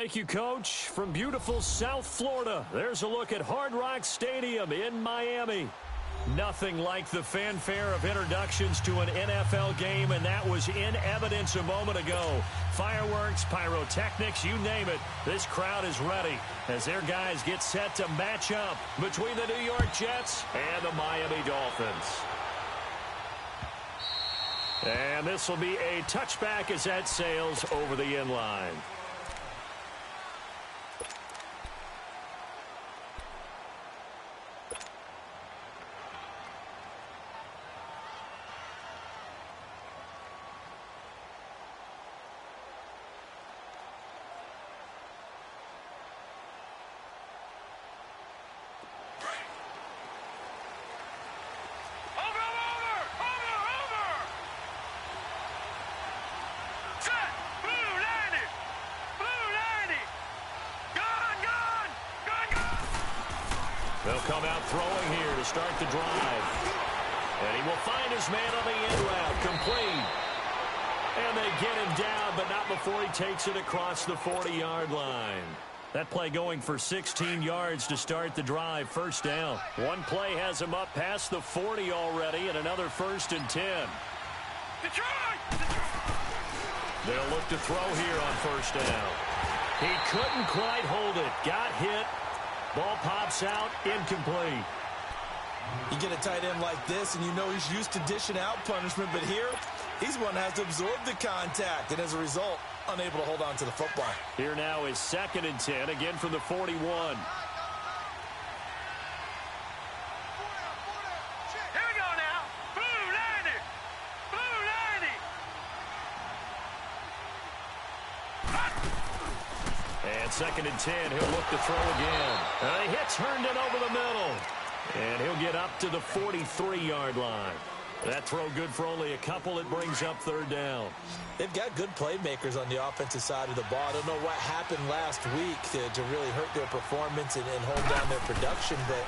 Thank you, Coach. From beautiful South Florida, there's a look at Hard Rock Stadium in Miami. Nothing like the fanfare of introductions to an NFL game, and that was in evidence a moment ago. Fireworks, pyrotechnics, you name it. This crowd is ready as their guys get set to match up between the New York Jets and the Miami Dolphins. And this will be a touchback as that sails over the end line. They'll come out throwing here to start the drive. And he will find his man on the end route, complete. And they get him down, but not before he takes it across the 40-yard line. That play going for 16 yards to start the drive, first down. One play has him up past the 40 already, and another 1st and 10. They'll look to throw here on first down. He couldn't quite hold it. Got hit. Ball pops out, incomplete. You get a tight end like this, and you know he's used to dishing out punishment, but here, he's one that has to absorb the contact, and as a result, unable to hold on to the football. Here now is 2nd and 10, again from the 41. Here we go now. Blue 90. Blue 90. And 2nd and 10, he'll look to throw again. And he hits Herndon over the middle. And he'll get up to the 43-yard line. That throw good for only a couple. It brings up 3rd down. They've got good playmakers on the offensive side of the ball. I don't know what happened last week to really hurt their performance and hold down their production, but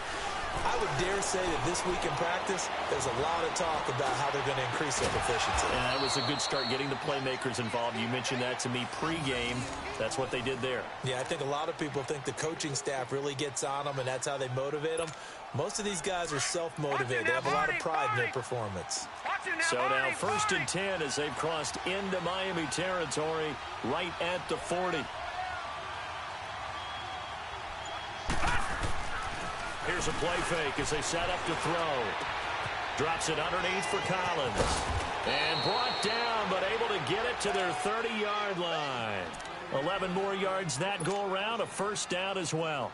I would dare say that this week in practice, there's a lot of talk about how they're going to increase their proficiency. And that was a good start getting the playmakers involved. You mentioned that to me pregame. That's what they did there. Yeah, I think a lot of people think the coaching staff really gets on them, and that's how they motivate them. Most of these guys are self-motivated. They have a lot of pride in their performance. So now 1st and 10 as they've crossed into Miami territory right at the 40. Here's a play fake as they set up to throw. Drops it underneath for Collins. And brought down, but able to get it to their 30-yard line. 11 more yards that go around, a 1st down as well.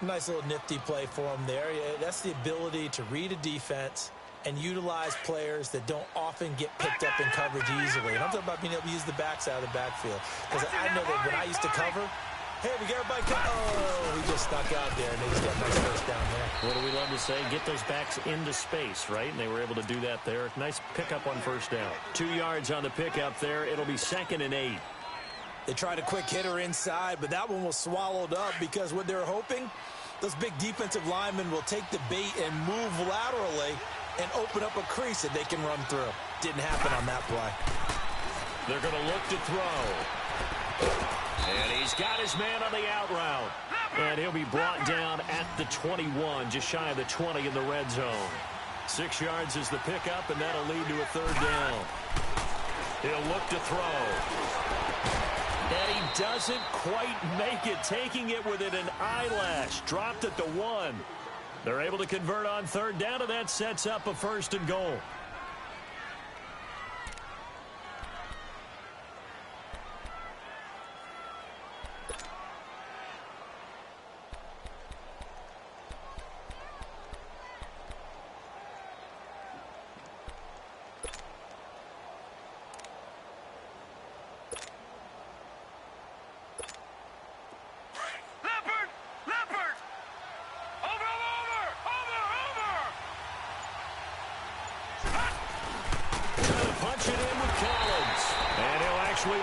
Nice little nifty play for him there. Yeah, that's the ability to read a defense and utilize players that don't often get picked up in coverage easily. And I'm talking about being able to use the backside of the backfield. Because I know that when I used to cover, hey, we got everybody come. Oh, he just stuck out there, and they just got a nice 1st down there. What do we love to say? Get those backs into space, right? And they were able to do that there. Nice pickup on 1st down. 2 yards on the pickup there. It'll be 2nd and 8. They tried a quick hitter inside, but that one was swallowed up because what they're hoping, those big defensive linemen will take the bait and move laterally and open up a crease that they can run through. Didn't happen on that play. They're going to look to throw. And he's got his man on the out route. And he'll be brought down at the 21, just shy of the 20 in the red zone. 6 yards is the pickup, and that'll lead to a 3rd down. He'll look to throw. And he doesn't quite make it, taking it within an eyelash. Dropped at the 1. They're able to convert on 3rd down, and that sets up a 1st and goal.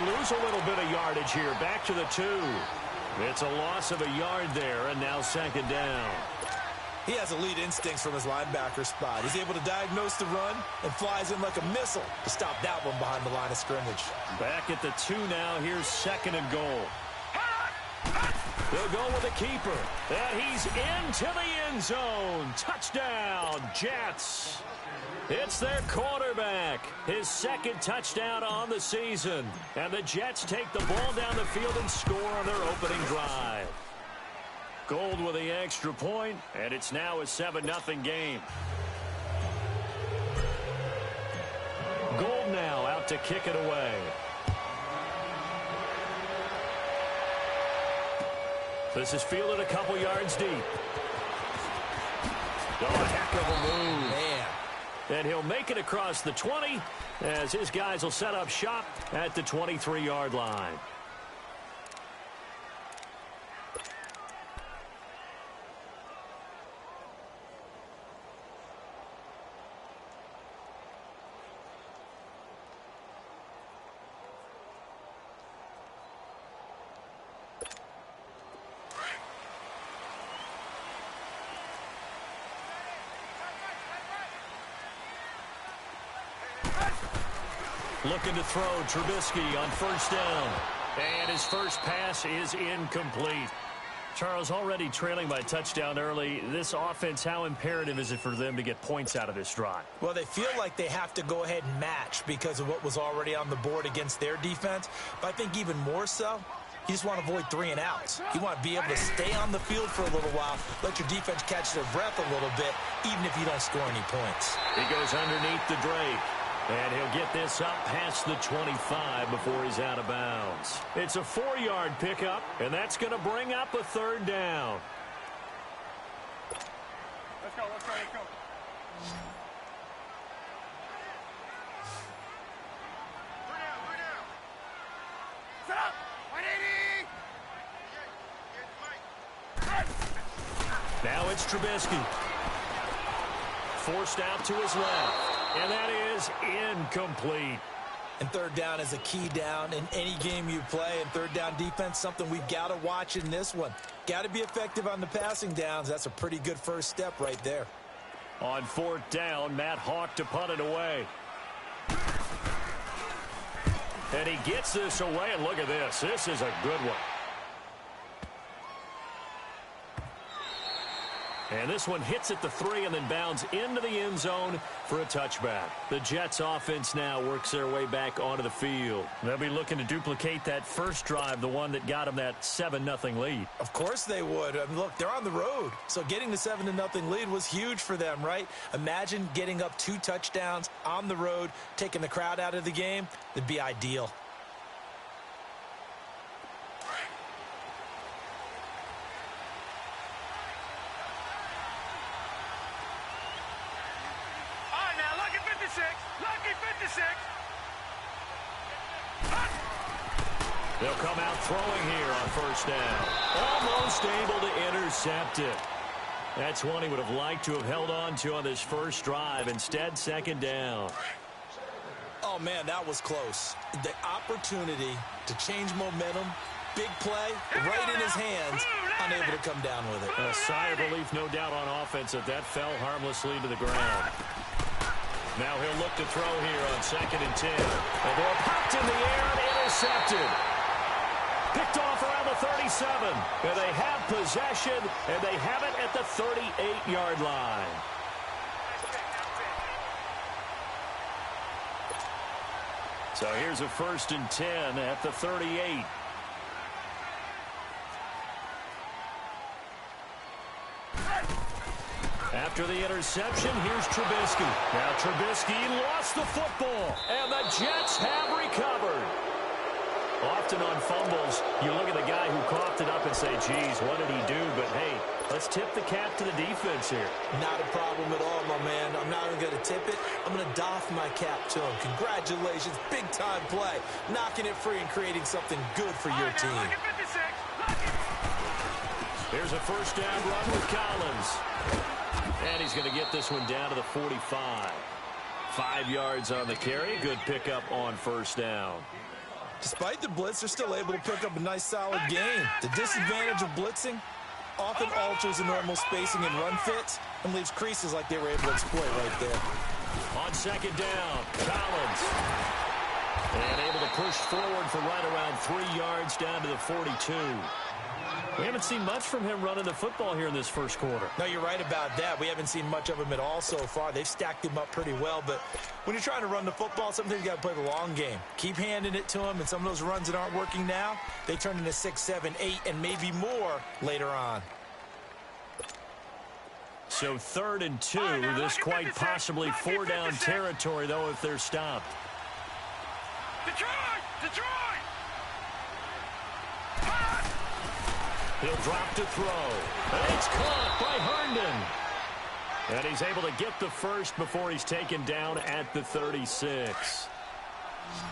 Lose a little bit of yardage here. Back to the 2. It's a loss of a yard there, and now 2nd down. He has elite instincts from his linebacker spot. He's able to diagnose the run and flies in like a missile to stop that one behind the line of scrimmage. Back at the 2 now. Here's 2nd and goal. They'll go with the keeper. And he's into the end zone. Touchdown, Jets. It's their quarterback. His second touchdown on the season. And the Jets take the ball down the field and score on their opening drive. Gold with the extra point, and it's now a 7-0 game. Gold now out to kick it away. This is fielded a couple yards deep. Oh, a heck of a move. Man. And he'll make it across the 20 as his guys will set up shop at the 23-yard line. Looking to throw, Trubisky on first down. And his first pass is incomplete. Charles, already trailing by a touchdown early. This offense, how imperative is it for them to get points out of this drive? Well, they feel like they have to go ahead and match because of what was already on the board against their defense. But I think even more so, you just want to avoid 3 and outs. You want to be able to stay on the field for a little while, let your defense catch their breath a little bit, even if you don't score any points. He goes underneath the Drake. And he'll get this up past the 25 before he's out of bounds. It's a 4-yard pickup, and that's going to bring up a third down. Let's go, let's go, let's go. We're down. Set up! 180! Now it's Trubisky. Forced out to his left. And that is incomplete. And third down is a key down in any game you play. And third down defense, something we've got to watch in this one. Got to be effective on the passing downs. That's a pretty good first step right there. On fourth down, Matt Hawk to punt it away. And he gets this away, and look at this. This is a good one. And this one hits at the 3 and then bounds into the end zone for a touchback. The Jets offense now works their way back onto the field. They'll be looking to duplicate that first drive, the one that got them that 7-0 lead. Of course they would. I mean, look, they're on the road. So getting the 7-0 lead was huge for them, right? Imagine getting up 2 touchdowns on the road, taking the crowd out of the game. It'd be ideal. They'll come out throwing here on first down. Almost able to intercept it. That's one he would have liked to have held on to on this first drive. Instead, second down. Oh, man, that was close. The opportunity to change momentum, big play, right in his hands, unable to come down with it. A sigh of relief, no doubt, on offense that fell harmlessly to the ground. Now he'll look to throw here on 2nd and 10. The ball popped in the air and intercepted. Picked off around the 37. And they have possession, and they have it at the 38-yard line. So here's a 1st and 10 at the 38. After the interception, here's Trubisky. Now Trubisky lost the football, and the Jets have recovered. Often on fumbles, you look at the guy who coughed it up and say, geez, what did he do? But, hey, let's tip the cap to the defense here. Not a problem at all, my man. I'm not even going to tip it. I'm going to doff my cap to him. Congratulations. Big-time play. Knocking it free and creating something good for your team. Here's a first down run with Collins. And he's going to get this one down to the 45. 5 yards on the carry. Good pickup on first down. Despite the blitz, they're still able to pick up a nice, solid gain. The disadvantage of blitzing often alters the normal spacing and run fits and leaves creases like they were able to exploit right there. On second down, Collins. And able to push forward for right around 3 yards down to the 42. We haven't seen much from him running the football here in this first quarter. No, you're right about that. We haven't seen much of him at all so far. They've stacked him up pretty well, but when you're trying to run the football, sometimes you got to play the long game. Keep handing it to him, and some of those runs that aren't working now, they turn into 6, 7, 8, and maybe more later on. So 3rd and 2. This quite possibly 4-down territory, though, if they're stopped. Detroit! He'll drop to throw. And it's caught by Herndon. And he's able to get the first before he's taken down at the 36.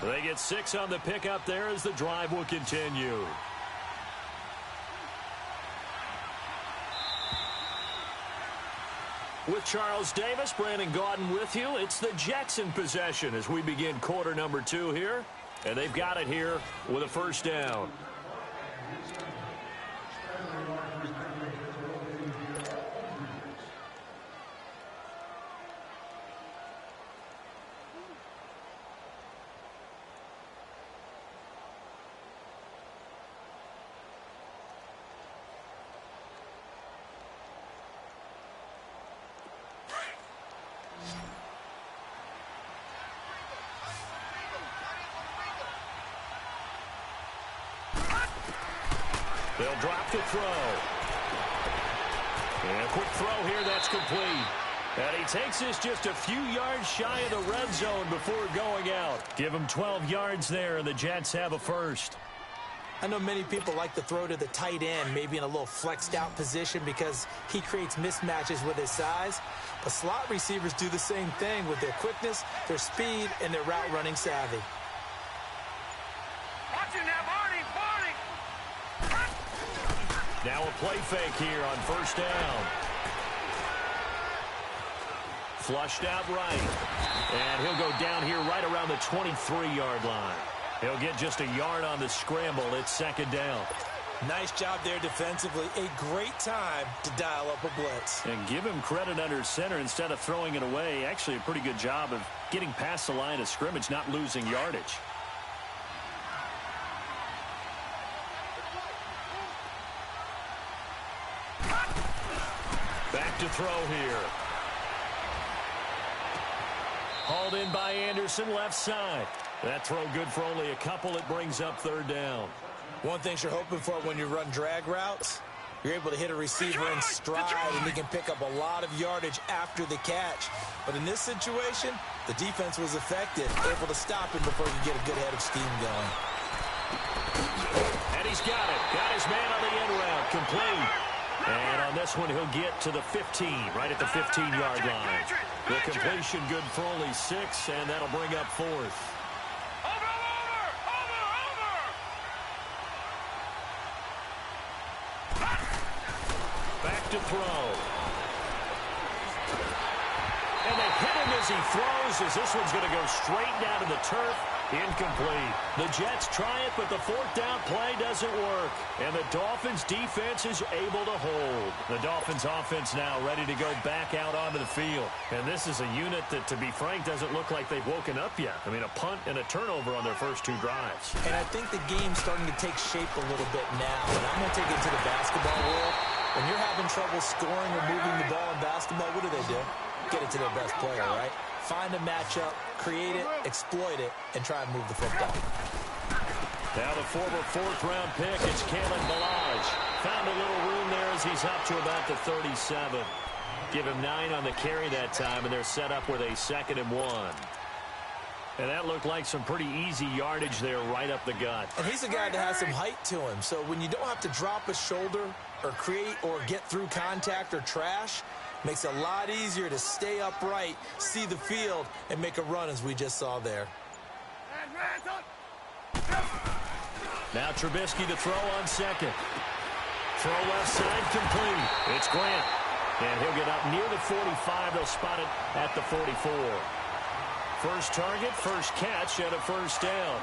They get 6 on the pickup there as the drive will continue. With Charles Davis, Brandon Gaudin with you. It's the Jets in possession as we begin quarter number 2 here. And they've got it here with a first down. They'll drop to throw. And a quick throw here, that's complete. And he takes this just a few yards shy of the red zone before going out. Give him 12 yards there, and the Jets have a first. I know many people like to throw to the tight end, maybe in a little flexed out position because he creates mismatches with his size. But slot receivers do the same thing with their quickness, their speed, and their route running savvy. Watch it now, Barney! Now a play fake here on first down. Flushed out right. And he'll go down here right around the 23-yard line. He'll get just a yard on the scramble. It's 2nd down. Nice job there defensively. A great time to dial up a blitz. And give him credit under center instead of throwing it away. Actually a pretty good job of getting past the line of scrimmage, not losing yardage. Back to throw here. Hauled in by Anderson, left side. That throw good for only a couple. It brings up 3rd down. One thing you're hoping for when you run drag routes, you're able to hit a receiver in stride, and he can pick up a lot of yardage after the catch. But in this situation, the defense was effective, able to stop him before he could get a good head of steam going. And he's got it. Got his man on the end route. Complete. And on this one, he'll get to the 15, right at the 15-yard line. The completion good for only 6, and that'll bring up 4th. Back to throw. And they hit him as he throws, as this one's going to go straight down to the turf. Incomplete. The Jets try it, but the 4th down play doesn't work. And the Dolphins defense is able to hold. The Dolphins offense now ready to go back out onto the field. And this is a unit that, to be frank, doesn't look like they've woken up yet. I mean, a punt and a turnover on their first 2 drives. And I think the game's starting to take shape a little bit now. And I'm going to take it to the basketball world. When you're having trouble scoring or moving the ball in basketball, what do? Get it to their best player, right? Find a matchup, create it, exploit it, and try and move the football. Now the former 4th-round pick, it's Kalen Ballage. Found a little room there as he's up to about the 37. Give him 9 on the carry that time, and they're set up with a 2nd and 1. And that looked like some pretty easy yardage there right up the gut. And he's a guy that has some height to him, so when you don't have to drop a shoulder or create or get through contact or trash, makes it a lot easier to stay upright, see the field, and make a run as we just saw there. Now Trubisky to throw on 2nd. Throw left side complete. It's Grant. And he'll get up near the 45. They'll spot it at the 44. First target, first catch, and a first down.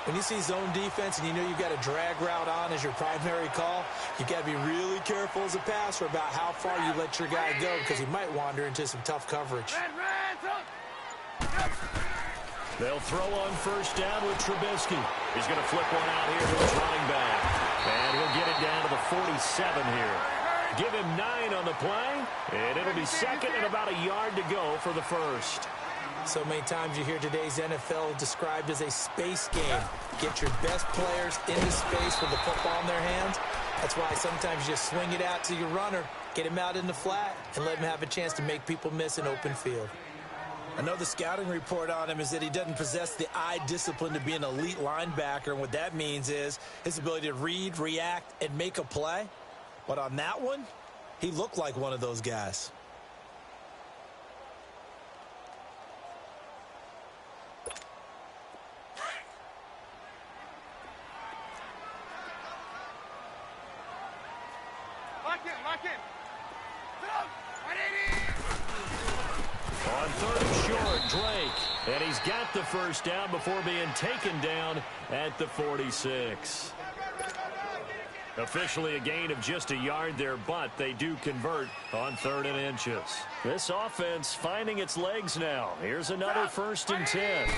When you see zone defense and you know you've got a drag route on as your primary call, you got to be really careful as a passer about how far you let your guy go because he might wander into some tough coverage. They'll throw on first down with Trubisky. He's going to flip one out here to his running back. And he'll get it down to the 47 here. Give him 9 on the play, and it'll be second and about a yard to go for the first. So many times you hear today's NFL described as a space game. Get your best players into space with the football in their hands. That's why sometimes you just swing it out to your runner, get him out in the flat, and let him have a chance to make people miss an open field. I know the scouting report on him is that he doesn't possess the eye discipline to be an elite linebacker, and what that means is his ability to read, react, and make a play. But on that one, he looked like one of those guys. Lock in. On third and short, Drake. And he's got the first down before being taken down at the 46. Officially a gain of just a yard there, but they do convert on 3rd and inches. This offense finding its legs now. Here's another 1st and 10.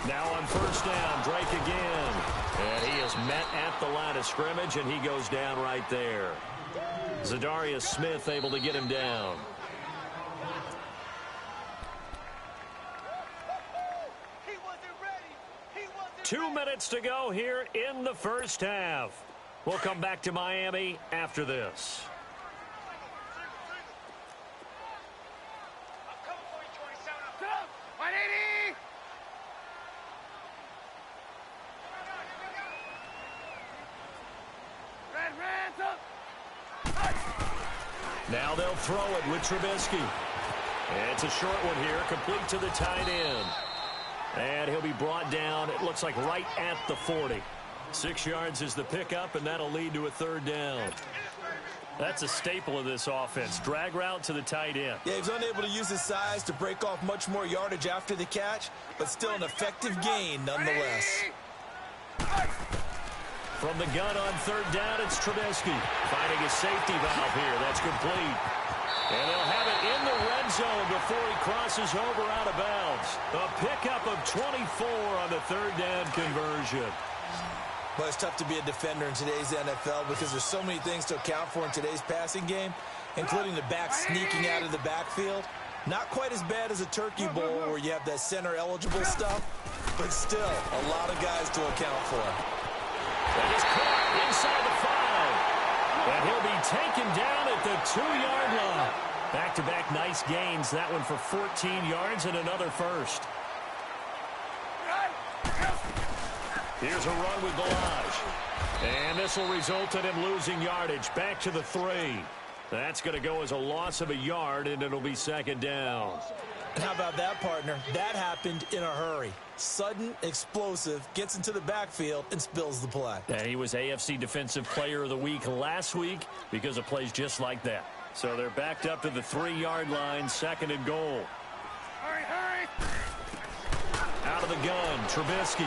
Now on first down, Drake again. And he is met at the line of scrimmage, and he goes down right there. Zadarius Smith able to get him down. He wasn't ready. 2 minutes to go here in the first half. We'll come back to Miami after this. I'm coming for you, 27. 180. Red up. Now they'll throw it with Trubisky. And it's a short one here, complete to the tight end. And he'll be brought down, it looks like right at the 40. 6 yards is the pickup, and that'll lead to a 3rd down. That's a staple of this offense. Drag route to the tight end. Yeah, he's unable to use his size to break off much more yardage after the catch, but still an effective gain nonetheless. From the gun on 3rd down, it's Trubisky. Finding his safety valve here. That's complete. And they'll have it in the red zone before he crosses over out of bounds. A pickup of 24 on the 3rd down conversion. Well, it's tough to be a defender in today's NFL because there's so many things to account for in today's passing game, including the back sneaking out of the backfield. Not quite as bad as a turkey bowl where you have that center-eligible stuff, but still a lot of guys to account for. And he's caught inside the 5. And he'll be taken down at the 2-yard line. Back-to-back nice gains. That one for 14 yards and another first. Here's a run with Ballage. And this will result in him losing yardage. Back to the 3. That's going to go as a loss of a yard, and it'll be 2nd down. And how about that, partner? That happened in a hurry. Sudden, explosive, gets into the backfield, and spills the play. And he was AFC Defensive Player of the Week last week because of plays just like that. So they're backed up to the 3-yard line, 2nd and goal. Hurry. Out of the gun, Trubisky.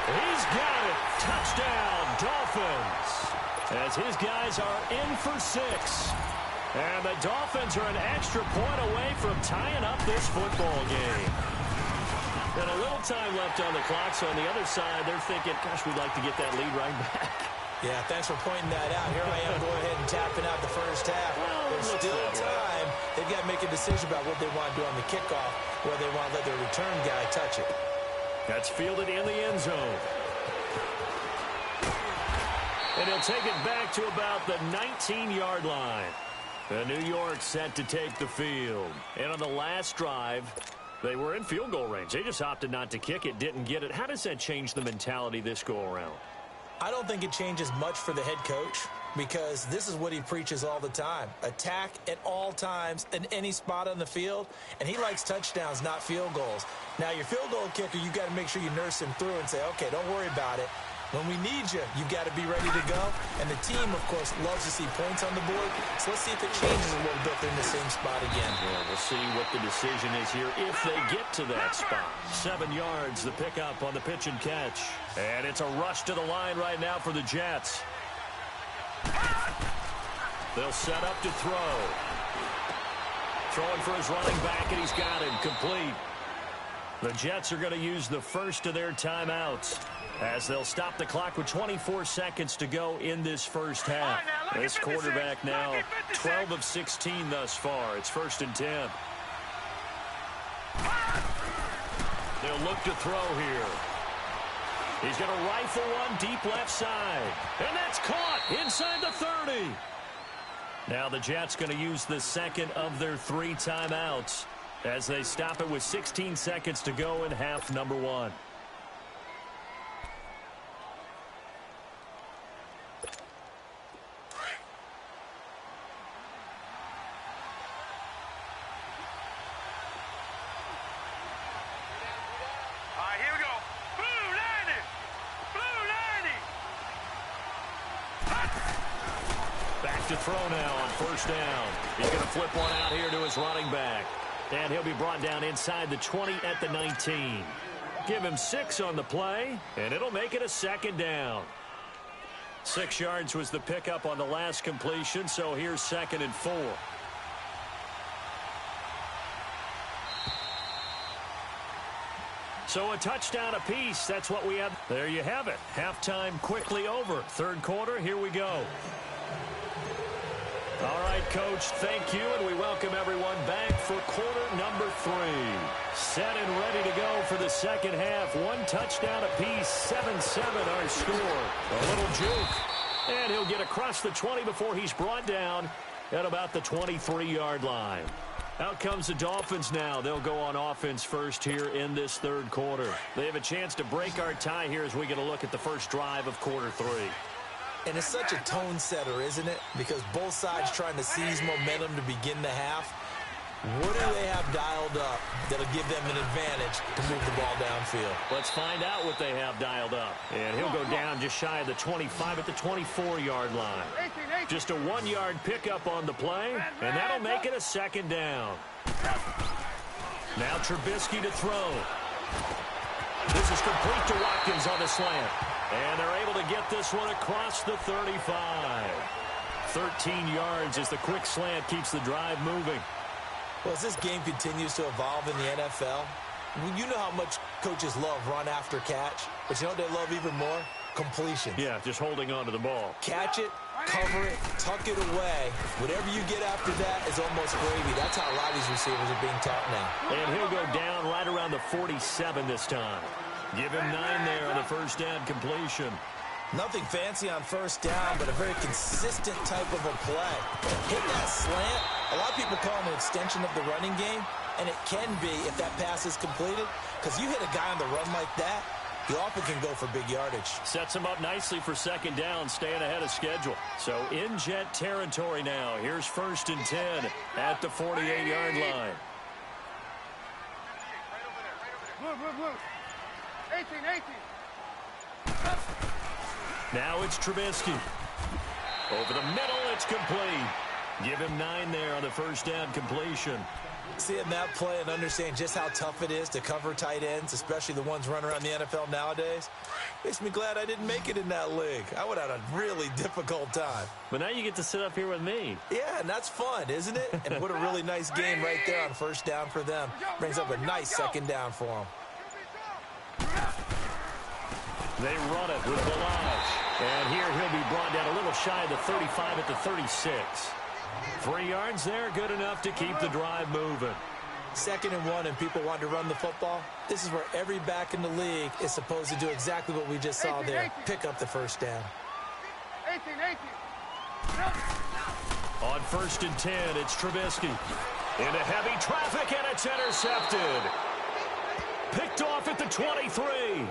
He's got it. Touchdown, Dolphins. As his guys are in for 6. And the Dolphins are an extra point away from tying up this football game. And a little time left on the clock, so on the other side, they're thinking, gosh, we'd like to get that lead right back. Yeah, thanks for pointing that out. Here I am going ahead and tapping out the first half. There's still time. They've got to make a decision about what they want to do on the kickoff, whether they want to let their return guy touch it. That's fielded in the end zone. And he'll take it back to about the 19-yard line. The New York set to take the field. And on the last drive, they were in field goal range. They just opted not to kick it, didn't get it. How does that change the mentality this go-around? I don't think it changes much for the head coach because this is what he preaches all the time. Attack at all times in any spot on the field, and he likes touchdowns, not field goals. Now, your field goal kicker, you've got to make sure you nurse him through and say, okay, don't worry about it. When we need you, you've got to be ready to go. And the team, of course, loves to see points on the board. So let's see if it changes a little bit. They're in the same spot again. Yeah, we'll see what the decision is here if they get to that spot. 7 yards, the pickup on the pitch and catch. And it's a rush to the line right now for the Jets. They'll set up to throw. Throwing for his running back, and he's got him complete. The Jets are going to use the first of their timeouts. as they'll stop the clock with 24 seconds to go in this first half. This quarterback now 12 of 16 thus far. It's 1st and 10. They'll look to throw here. He's going to rifle one deep left side. And that's caught inside the 30. Now the Jets going to use the second of their 3 timeouts as they stop it with 16 seconds to go in half number 1. To throw now on 1st down. He's going to flip one out here to his running back. And he'll be brought down inside the 20 at the 19. Give him 6 on the play, and it'll make it a 2nd down. 6 yards was the pickup on the last completion, so here's 2nd and 4. So a touchdown apiece, that's what we have. There you have it. Halftime quickly over. 3rd quarter, here we go. All right, Coach, thank you, and we welcome everyone back for quarter number 3. Set and ready to go for the 2nd half. 1 touchdown apiece, 7-7 our score. A little juke, and he'll get across the 20 before he's brought down at about the 23-yard line. Out comes the Dolphins now. They'll go on offense first here in this 3rd quarter. They have a chance to break our tie here as we get a look at the first drive of quarter 3. And it's such a tone setter, isn't it? Because both sides trying to seize momentum to begin the half. What do they have dialed up that'll give them an advantage to move the ball downfield? Let's find out what they have dialed up. And he'll go down just shy of the 25 at the 24-yard line. Just a 1-yard pickup on the play, and that'll make it a 2nd down. Now Trubisky to throw. This is complete to Watkins on the slant. And they're able to get this one across the 35. 13 yards as the quick slant keeps the drive moving. Well, as this game continues to evolve in the NFL, you know how much coaches love run after catch, but you know what they love even more? Completion. Yeah, just holding on to the ball. Catch it, cover it, tuck it away. Whatever you get after that is almost gravy. That's how a lot of these receivers are being taught now. And he'll go down right around the 47 this time. Give him 9 there on the 1st down completion. Nothing fancy on 1st down, but a very consistent type of a play. Hit that slant. A lot of people call it an extension of the running game, and it can be if that pass is completed, because you hit a guy on the run like that, he often can go for big yardage. Sets him up nicely for 2nd down, staying ahead of schedule. So in Jet territory now. Here's 1st and 10 at the 48-yard line. Blue. 18. Now it's Trubisky. Over the middle, it's complete. Give him 9 there on the 1st down completion. Seeing that play and understand just how tough it is to cover tight ends, especially the ones running around the NFL nowadays, makes me glad I didn't make it in that league. I would have had a really difficult time. But now you get to sit up here with me. Yeah, and that's fun, isn't it? And what a really nice game right there on 1st down for them. Brings up a nice 2nd down for them. They run it with Balaj. And here he'll be brought down a little shy of the 35 at the 36. 3 yards there, good enough to keep the drive moving. 2nd and 1 and people want to run the football. This is where every back in the league is supposed to do exactly what we just saw there. Pick up the 1st down. 18. On 1st and 10, it's Trubisky. Into heavy traffic, and it's intercepted. Picked off at the 23.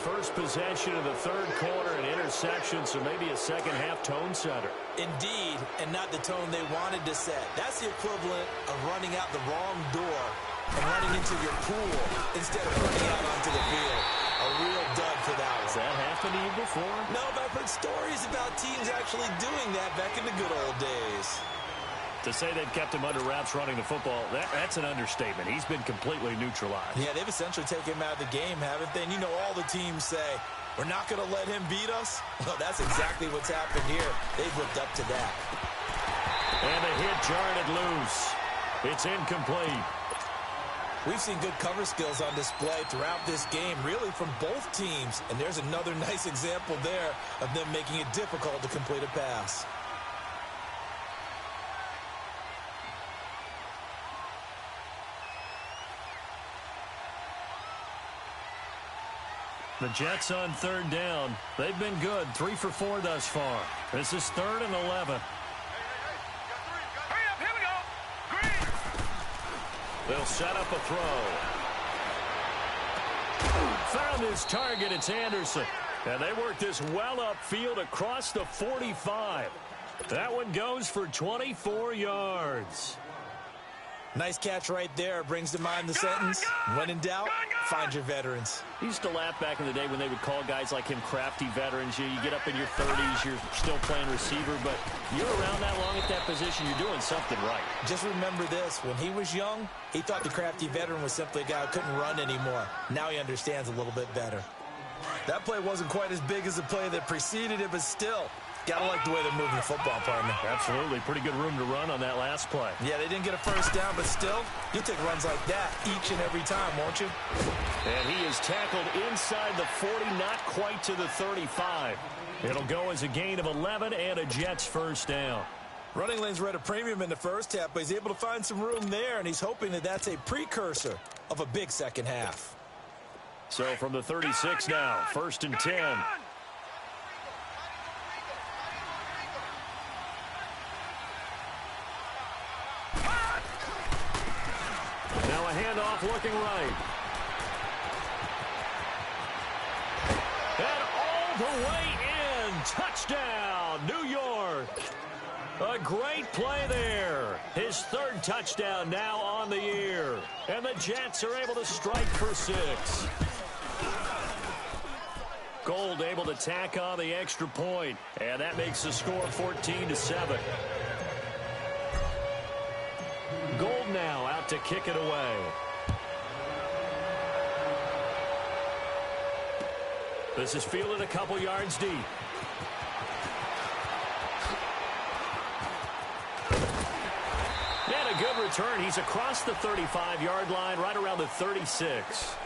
First possession of the 3rd quarter, an interception, so maybe a 2nd half tone setter. Indeed, and not the tone they wanted to set. That's the equivalent of running out the wrong door and running into your pool instead of running out onto the field. A real dud for that one. Has that happened to you before? No, but I've heard stories about teams actually doing that back in the good old days. To say they've kept him under wraps running the football, that's an understatement. He's been completely neutralized. Yeah, they've essentially taken him out of the game, haven't they? And you know all the teams say, we're not going to let him beat us. Well, that's exactly what's happened here. They've lived up to that. And the hit jarred it loose. It's incomplete. We've seen good cover skills on display throughout this game, really from both teams. And there's another nice example there of them making it difficult to complete a pass. The Jets on third down. They've been good, 3 for 4 thus far. This is 3rd and 11. Hurry up, here we go. Green. They'll set up a throw. Found his target. It's Anderson. And they work this well upfield across the 45. That one goes for 24 yards. Nice catch right there. Brings to mind the sentence, when in doubt, find your veterans. He used to laugh back in the day when they would call guys like him crafty veterans. You get up in your 30s, you're still playing receiver, but you're around that long at that position, you're doing something right. Just remember this. When he was young, he thought the crafty veteran was simply a guy who couldn't run anymore. Now he understands a little bit better. That play wasn't quite as big as the play that preceded it, but still, gotta like the way they're moving the football, partner. Absolutely. Pretty good room to run on that last play. Yeah, they didn't get a first down, but still, you'll take runs like that each and every time, won't you? And he is tackled inside the 40, not quite to the 35. It'll go as a gain of 11 and a Jets first down. Running lanes were at a premium in the first half, but he's able to find some room there, and he's hoping that that's a precursor of a big second half. So from the 36 now, 1st and 10. Now a handoff looking right. And all the way in. Touchdown, New York. A great play there. His 3rd touchdown now on the year. And the Jets are able to strike for 6. Gold able to tack on the extra point. And that makes the score 14-7. Gold now out to kick it away. This is fielded a couple yards deep. And a good return. He's across the 35-yard line, right around the 36.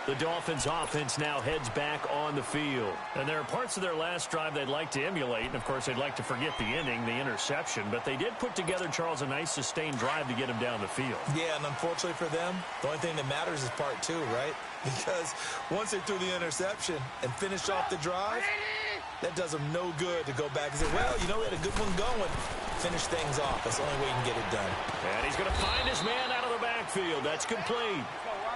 The Dolphins offense now heads back on the field. And there are parts of their last drive they'd like to emulate. And, of course, they'd like to forget the inning, the interception. But they did put together, Charles, a nice sustained drive to get him down the field. Yeah, and unfortunately for them, the only thing that matters is part 2, right? Because once they threw the interception and finished off the drive, that does them no good to go back and say, well, you know, we had a good one going. Finish things off. That's the only way you can get it done. And he's going to find his man out of the backfield. That's complete.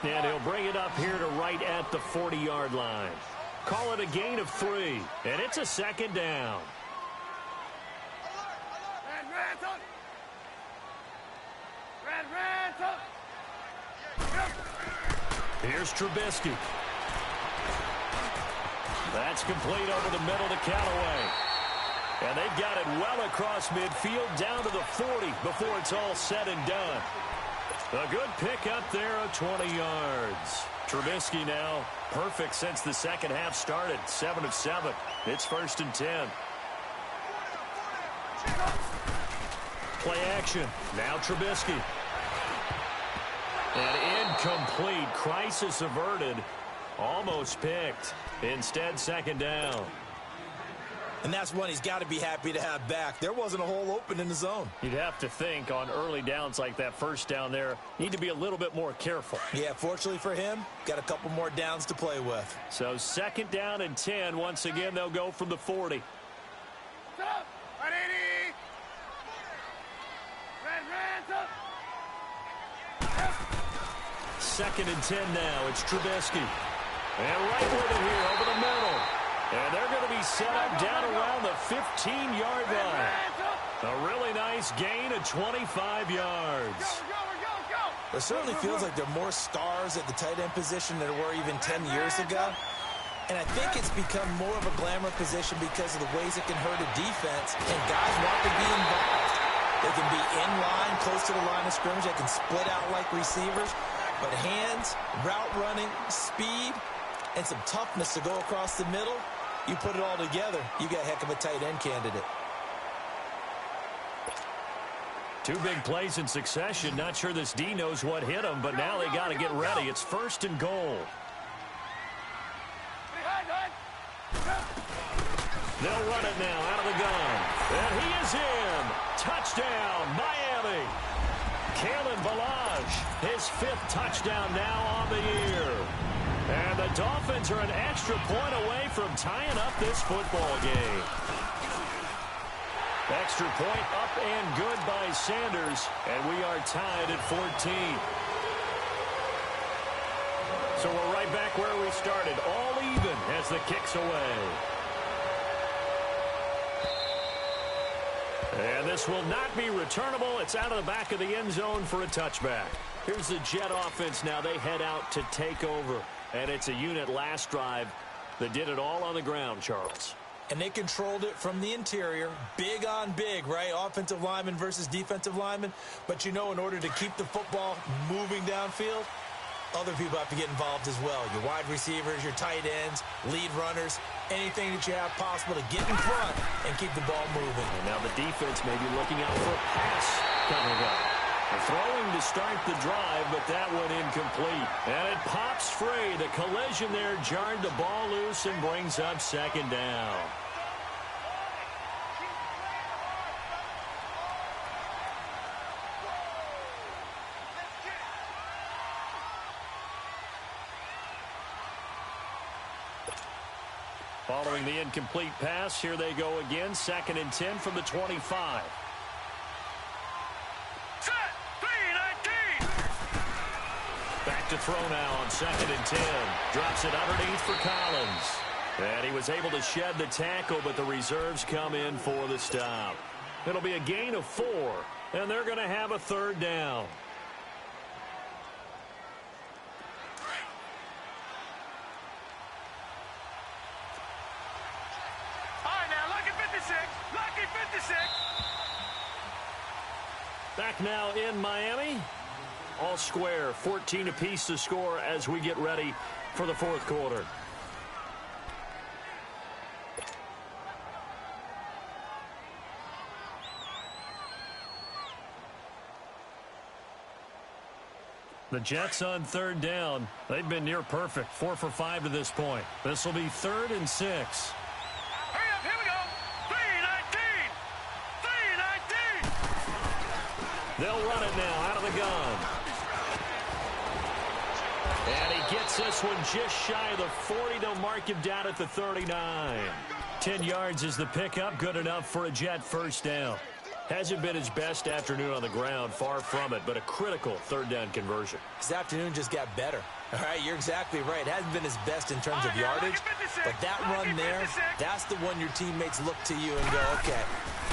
And he'll bring it up here to right at the 40-yard line. Call it a gain of 3. And it's a 2nd down. Here's Trubisky. That's complete over the middle to Callaway. And they've got it well across midfield down to the 40 before it's all said and done. A good pick up there of 20 yards. Trubisky now perfect since the second half started. 7 of 7. It's 1st and 10. Play action. Now Trubisky. And incomplete. Crisis averted. Almost picked. Instead, 2nd down. And that's one he's got to be happy to have back. There wasn't a hole open in the zone. You'd have to think on early downs like that first down there, need to be a little bit more careful. Yeah, fortunately for him, got a couple more downs to play with. So 2nd down and 10. Once again, they'll go from the 40. Second and 10 now. It's Trubisky. And right with it here over the middle. And they're going to be set up down around the 15-yard line. A really nice gain of 25 yards. It certainly feels like there are more stars at the tight end position than there were even 10 years ago. And I think it's become more of a glamour position because of the ways it can hurt a defense, and guys want to be involved. They can be in line, close to the line of scrimmage. They can split out like receivers. But hands, route running, speed, and some toughness to go across the middle, you put it all together, you got a heck of a tight end candidate. Two big plays in succession. Not sure this D knows what hit him, but now they got to get ready. It's 1st and goal. They'll run it now out of the gun. And he is in. Touchdown, Miami. Kalen Ballage, his 5th touchdown now on the year. And the Dolphins are an extra point away from tying up this football game. Extra point up and good by Sanders, and we are tied at 14. So we're right back where we started, all even as the kick's away. And this will not be returnable. It's out of the back of the end zone for a touchback. Here's the Jet offense now. They head out to take over. And it's a unit last drive that did it all on the ground, Charles. And they controlled it from the interior. Big on big, right? Offensive lineman versus defensive lineman. But, you know, in order to keep the football moving downfield, other people have to get involved as well. Your wide receivers, your tight ends, lead runners, anything that you have possible to get in front and keep the ball moving. And now the defense may be looking out for a pass coming up. They're throwing to start the drive, but that one incomplete. And it pops free. The collision there jarred the ball loose and brings up 2nd down. Following the incomplete pass, here they go again. 2nd and 10 from the 25. Back to throw now on 2nd and 10. Drops it underneath for Collins. And he was able to shed the tackle, but the reserves come in for the stop. It'll be a gain of 4, and they're going to have a 3rd down. All right, now, lucky 56. Lucky 56. Back now in Miami. All square, 14 apiece to score as we get ready for the 4th quarter. The Jets on 3rd down. They've been near perfect, 4 for 5 to this point. This will be 3rd and 6. Hurry up, here we go. 3-19. 3-19. They'll run it now out of the gun. And he gets this one just shy of the 40. They'll mark him down at the 39. 10 yards is the pickup. Good enough for a Jet 1st down. Hasn't been his best afternoon on the ground, far from it, but a critical 3rd down conversion. His afternoon just got better. All right, you're exactly right. It hasn't been his best in terms of yardage, but that run there, that's the one your teammates look to you and go, okay,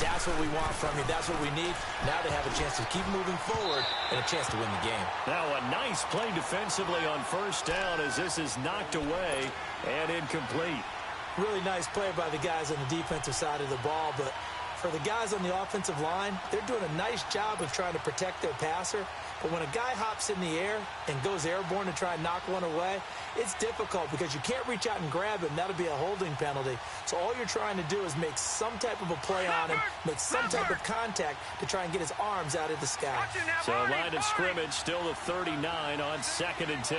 that's what we want from you. That's what we need. Now they have a chance to keep moving forward and a chance to win the game. Now a nice play defensively on 1st down as this is knocked away and incomplete. Really nice play by the guys on the defensive side of the ball, but for the guys on the offensive line, they're doing a nice job of trying to protect their passer. But when a guy hops in the air and goes airborne to try and knock one away, it's difficult because you can't reach out and grab him. That'll be a holding penalty. So all you're trying to do is make some type of a play on him, make some type of contact to try and get his arms out of the sky. So line of scrimmage still the 39 on 2nd and 10.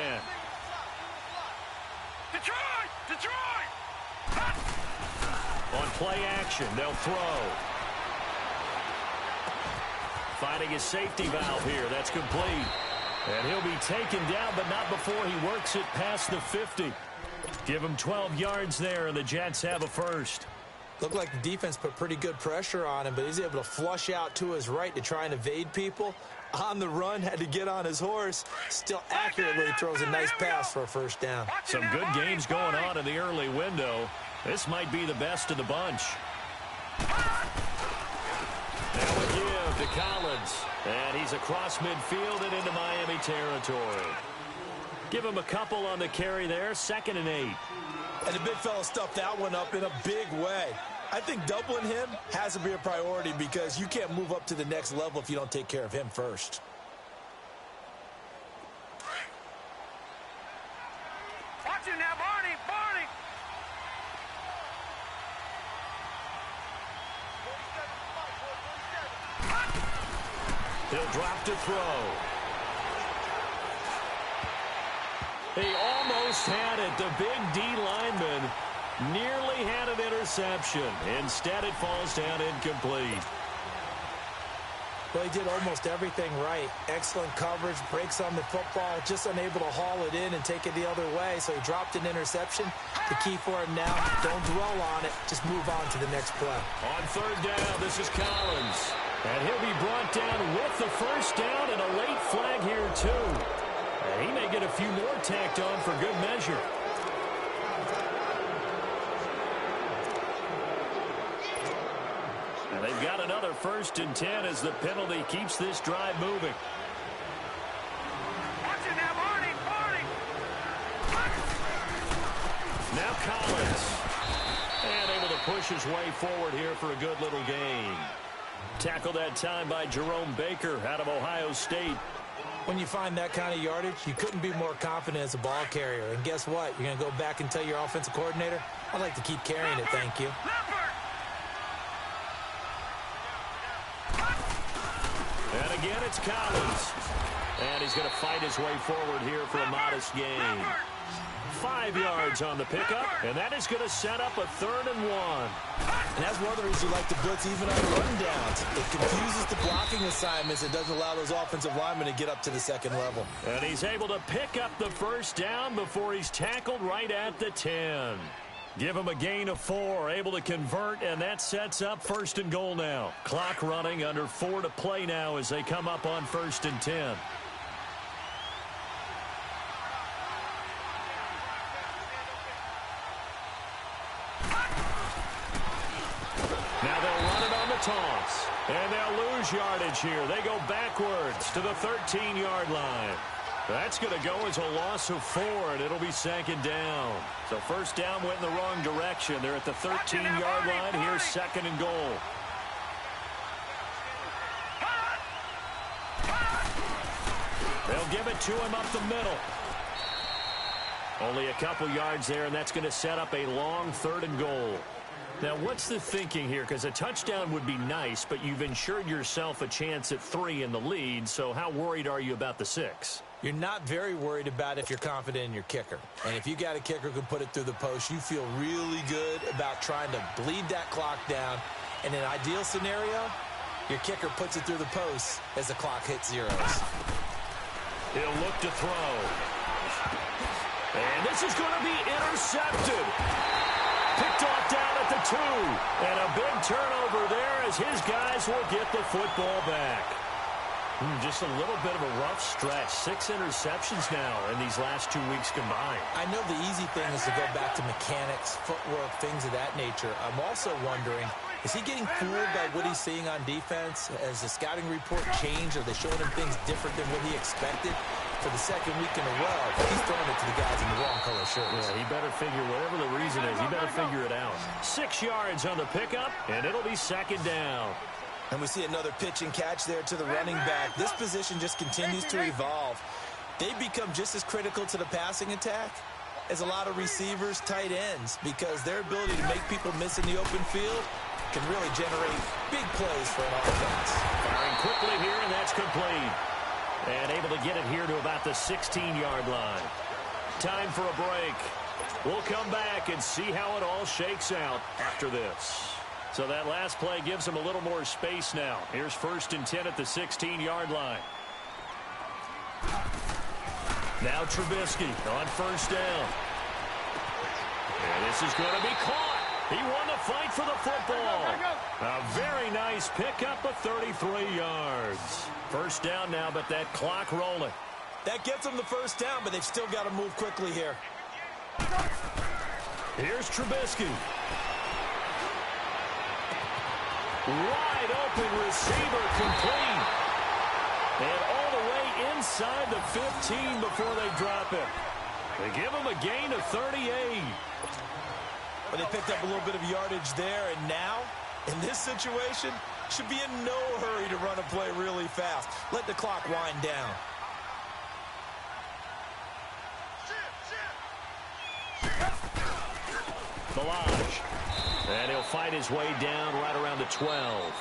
Detroit! Detroit! On play action, they'll throw. Finding his safety valve here. That's complete. And he'll be taken down, but not before he works it past the 50. Give him 12 yards there, and the Jets have a 1st. Looked like the defense put pretty good pressure on him, but he's able to flush out to his right to try and evade people. On the run, had to get on his horse. Still accurately throws a nice pass for a 1st down. Some good games going on in the early window. This might be the best of the bunch. Now a give to Collins. And he's across midfield and into Miami territory. Give him a couple on the carry there. 2nd and 8. And the big fella stuffed that one up in a big way. I think doubling him has to be a priority because you can't move up to the next level if you don't take care of him first. Watch it now, Barney! Barney! He'll drop to throw. He almost had it. The big D lineman nearly had an interception. Instead, it falls down incomplete. Well, he did almost everything right. Excellent coverage, breaks on the football, just unable to haul it in and take it the other way. So he dropped an interception. The key for him now, don't dwell on it. Just move on to the next play. On third down, this is Collins. And he'll be brought down with the first down and a late flag here, too. And he may get a few more tacked on for good measure. And they've got another 1st and 10 as the penalty keeps this drive moving. Watch it now, Barney, Barney. Now Collins. And able to push his way forward here for a good little gain. Tackled that time by Jerome Baker out of Ohio State. When you find that kind of yardage, you couldn't be more confident as a ball carrier. And guess what? You're going to go back and tell your offensive coordinator, I'd like to keep carrying it, thank you. And again, it's Collins. And he's going to fight his way forward here for a modest gain. 5 yards on the pickup, and that is going to set up a 3rd and 1. And that's one of the reasons you like to blitz even on rundowns. It confuses the blocking assignments. It doesn't allow those offensive linemen to get up to the second level. And he's able to pick up the first down before he's tackled right at the 10. Give him a gain of 4, able to convert, and that sets up 1st and goal now. Clock running, under 4 to play now as they come up on 1st and 10. Now they'll run it on the toss, and they'll lose yardage here. They go backwards to the 13-yard line. That's going to go as a loss of 4, and it'll be 2nd down. So 1st down went in the wrong direction. They're at the 13-yard line. Here's 2nd and goal. They'll give it to him up the middle. Only a couple yards there, and that's going to set up a long 3rd and goal. Now, what's the thinking here? Because a touchdown would be nice, but you've ensured yourself a chance at 3 in the lead, so how worried are you about the 6? You're not very worried about if you're confident in your kicker. And if you got a kicker who can put it through the post, you feel really good about trying to bleed that clock down. In an ideal scenario, your kicker puts it through the post as the clock hits zeros. He'll look to throw. And this is going to be intercepted. Picked off down at the 2. And a big turnover there as his guys will get the football back. Just a little bit of a rough stretch. 6 interceptions now in these last 2 weeks combined. I know the easy thing is to go back to mechanics, footwork, things of that nature. I'm also wondering, is he getting fooled by what he's seeing on defense? Has the scouting report changed? Are they showing him things different than what he expected? For the 2nd week in a row, he's throwing it to the guys in the wrong color shirts. Yeah, he better figure, whatever the reason is, he better figure it out. 6 yards on the pickup, and it'll be 2nd down. And we see another pitch and catch there to the running back. This position just continues to evolve. They become just as critical to the passing attack as a lot of receivers, tight ends, because their ability to make people miss in the open field can really generate big plays for an offense. Firing quickly here, and that's complete. And able to get it here to about the 16-yard line. Time for a break. We'll come back and see how it all shakes out after this. So that last play gives him a little more space now. Here's 1st and 10 at the 16-yard line. Now Trubisky on 1st down. And this is going to be caught. He won the fight for the football. A very nice pickup of 33 yards. 1st down now, but that clock rolling. That gets them the 1st down, but they've still got to move quickly here. Here's Trubisky. Wide open receiver complete. And all the way inside the 15 before they drop it. They give him a gain of 38. But they picked up a little bit of yardage there, and now, in this situation, should be in no hurry to run a play really fast. Let the clock wind down. Balaj. And he'll fight his way down right around the 12.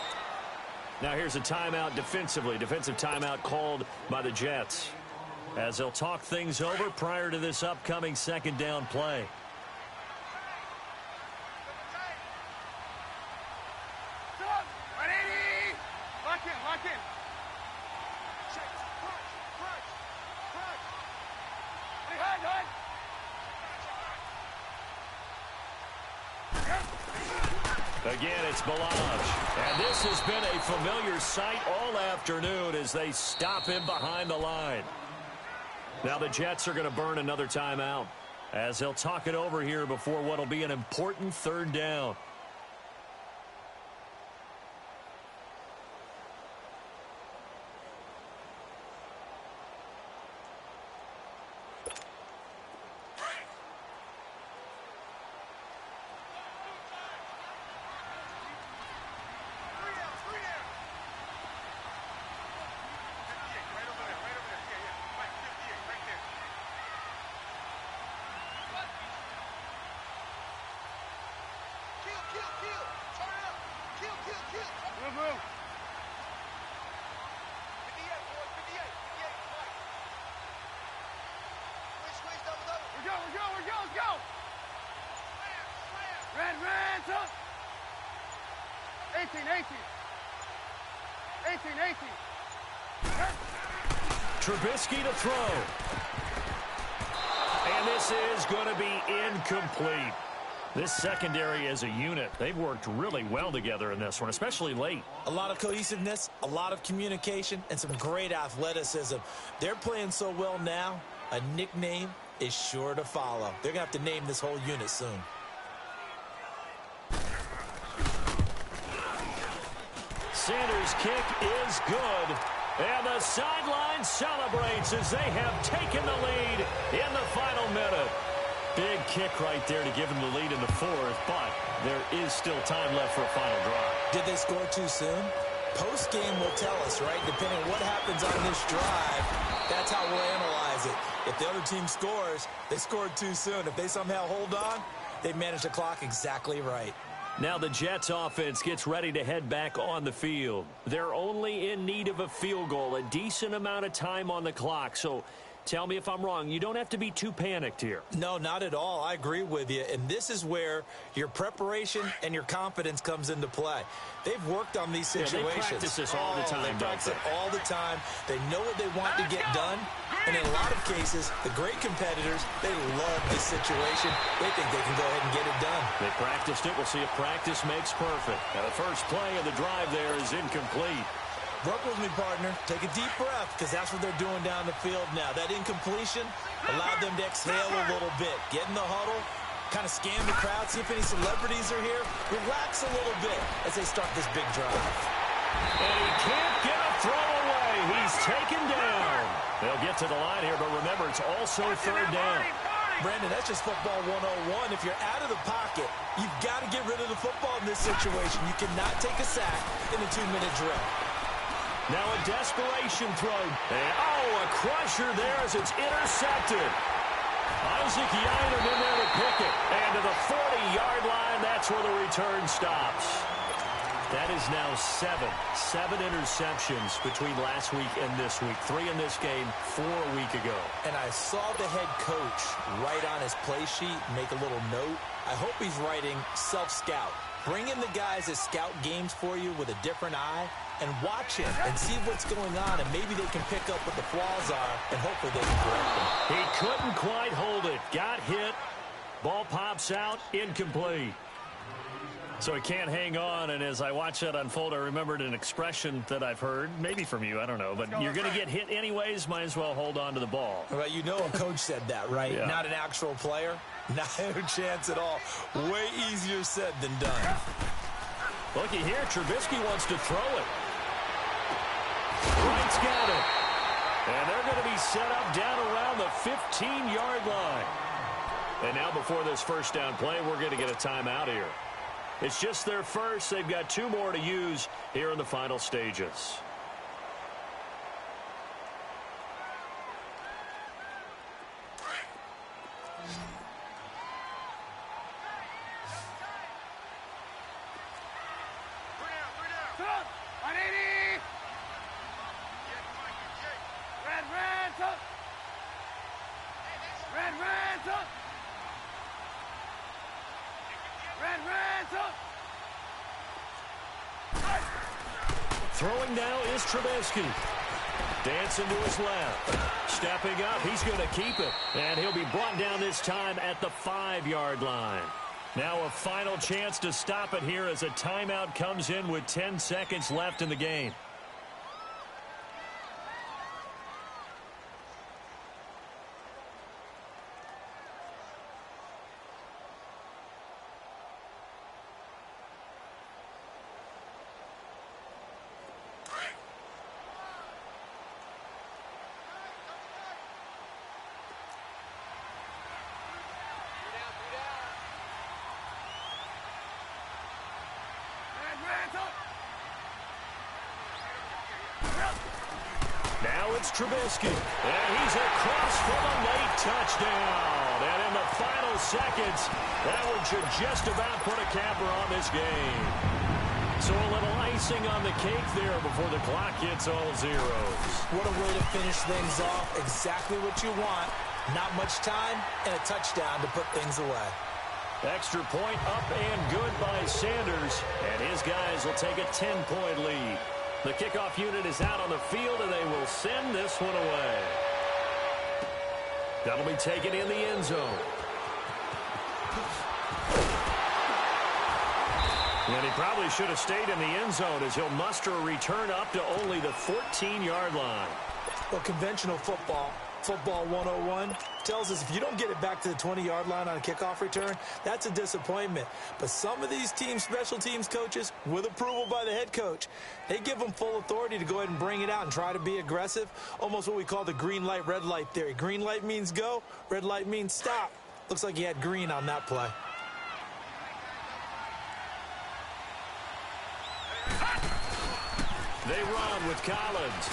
Now here's a timeout defensively. Defensive timeout called by the Jets, as they'll talk things over prior to this upcoming second down play. Lock in. Again, it's Balaj. And this has been a familiar sight all afternoon as they stop him behind the line. Now the Jets are going to burn another timeout as they'll talk it over here before what will be an important third down. Trubisky to throw. And this is going to be incomplete. This secondary as a unit, they've worked really well together in this one, especially late. A lot of cohesiveness, a lot of communication, and some great athleticism. They're playing so well now, a nickname is sure to follow. They're going to have to name this whole unit soon. Sanders' kick is good. And the sideline celebrates as they have taken the lead in the final minute. Big kick right there to give them the lead in the fourth, but there is still time left for a final drive. Did they score too soon? Post-game will tell us, right? Depending on what happens on this drive, that's how we'll analyze it. If the other team scores, they scored too soon. If they somehow hold on, they manage the clock exactly right. Now the Jets offense gets ready to head back on the field. They're only in need of a field goal, a decent amount of time on the clock. So tell me if I'm wrong. You don't have to be too panicked here. No, not at all. I agree with you. And this is where your preparation and your confidence comes into play. They've worked on these situations. Yeah, they practice this all the time. They practice it all the time. They know what they want to get done. And in a lot of cases, the great competitors, they love this situation. They think they can go ahead and get it done. They practiced it. We'll see if practice makes perfect. Now the first play of the drive there is incomplete. Work with me, partner. Take a deep breath, because that's what they're doing down the field now. That incompletion allowed them to exhale a little bit. Get in the huddle, kind of scan the crowd, see if any celebrities are here. Relax a little bit as they start this big drive. And he can't get a throw away. He's taken down. They'll get to the line here, but remember, it's also third down. Brandon, that's just football 101. If you're out of the pocket, you've got to get rid of the football in this situation. You cannot take a sack in a 2-minute drill. Now a desperation throw. And, a crusher there as it's intercepted. Isaac Yianum in there to pick it. And to the 40-yard line, that's where the return stops. That is now seven interceptions between last week and this week. 3 in this game, 4 a week ago. And I saw the head coach write on his play sheet, make a little note. I hope he's writing self-scout. Bring in the guys that scout games for you with a different eye and watch him and see what's going on, and maybe they can pick up what the flaws are, and hopefully they can correct them. He couldn't quite hold it. Got hit. Ball pops out. Incomplete. So he can't hang on, and as I watch that unfold, I remembered an expression that I've heard, maybe from you, I don't know, but you're going to get hit anyways, might as well hold on to the ball. Well, you know a coach said that, right? Yeah. Not an actual player. Not a chance at all. Way easier said than done. Looky here, Trubisky wants to throw it. Wright's got it. And they're going to be set up down around the 15-yard line. And now before this first down play, we're going to get a timeout here. It's just their first. They've got 2 more to use here in the final stages. On 80! Throwing now is Trubisky. Dancing to his left. Stepping up, he's going to keep it. And he'll be brought down this time at the 5-yard line. Now a final chance to stop it here as a timeout comes in with 10 seconds left in the game. Now it's Trubisky. And he's across for the late touchdown. And in the final seconds, that one should just about put a capper on this game. So a little icing on the cake there before the clock hits all zeros. What a way to finish things off. Exactly what you want. Not much time and a touchdown to put things away. Extra point up and good by Sanders. And his guys will take a 10-point lead. The kickoff unit is out on the field, and they will send this one away. That'll be taken in the end zone. And he probably should have stayed in the end zone as he'll muster a return up to only the 14-yard line. Well, conventional football 101, tells us if you don't get it back to the 20-yard line on a kickoff return, that's a disappointment. But some of these teams, special teams coaches, with approval by the head coach, they give them full authority to go ahead and bring it out and try to be aggressive, almost what we call the green light, red light theory. Green light means go, red light means stop. Looks like he had green on that play. They run with Collins.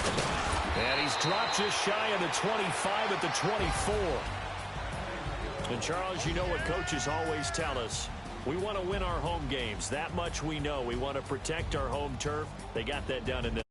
And he's dropped just shy of the 25 at the 24. And, Charles, you know what coaches always tell us. We want to win our home games. That much we know. We want to protect our home turf. They got that done in this.